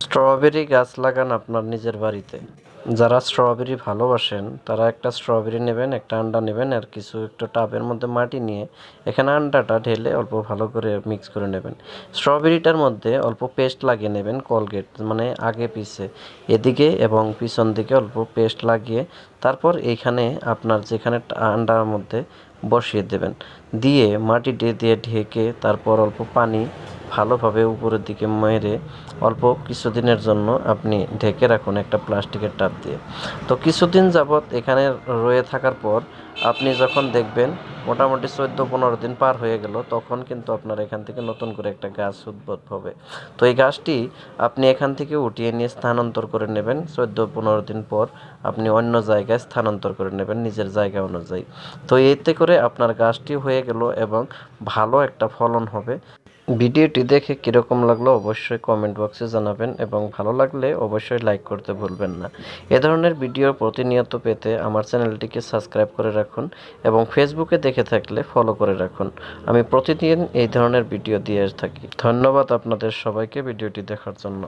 Strawberry গাছ লাগান আপনার নিজের বাড়িতে। যারা স্ট্রবেরি ভালোবাসেন তারা একটা স্ট্রবেরি নেবেন, একটা আন্ডা নেবেন, আর কিছু একটু টাবের মধ্যে মাটি নিয়ে এখানে আন্ডাটা ঢেলে অল্প ভালো করে মিক্স করে নেবেন। স্ট্রবেরিটার মধ্যে অল্প পেস্ট লাগিয়ে নেবেন, কোলগেট মানে আগে পিছে এদিকে এবং পিছন দিকে অল্প পেস্ট লাগিয়ে তারপর এইখানে আপনার যেখানে আন্ডার মধ্যে বসিয়ে দেবেন, দিয়ে মাটি দিয়ে ঢেকে তারপর অল্প পানি ভালোভাবে উপরের দিকে মেরে অল্প কিছুদিনের জন্য আপনি ঢেকে রাখুন একটা প্লাস্টিকের টাব দিয়ে। তো কিছুদিন যাবৎ এখানে রয়ে থাকার পর আপনি যখন দেখবেন মোটামুটি 14-15 দিন পার হয়ে গেল, তখন কিন্তু আপনার এখান থেকে নতুন করে একটা গাছ উদ্ভব হবে। তো এই গাছটি আপনি এখান থেকে উঠিয়ে নিয়ে স্থানান্তর করে নেবেন। 14-15 দিন পর আপনি অন্য জায়গায় স্থানান্তর করে নেবেন নিজের জায়গা অনুযায়ী। তো এতে করে আপনার গাছটি হয়ে গেল এবং ভালো একটা ফলন হবে। ভিডিওটি দেখে কীরকম লাগলো অবশ্যই কমেন্ট বক্সে জানাবেন এবং ভালো লাগলে অবশ্যই লাইক করতে ভুলবেন না। এ ধরনের ভিডিও প্রতিনিয়ত পেতে আমার চ্যানেলটিকে সাবস্ক্রাইব করে রাখুন এবং ফেসবুকে দেখে থাকলে ফলো করে রাখুন। আমি প্রতিদিন এই ধরনের ভিডিও দিয়ে থাকি। ধন্যবাদ আপনাদের সবাইকে ভিডিওটি দেখার জন্য।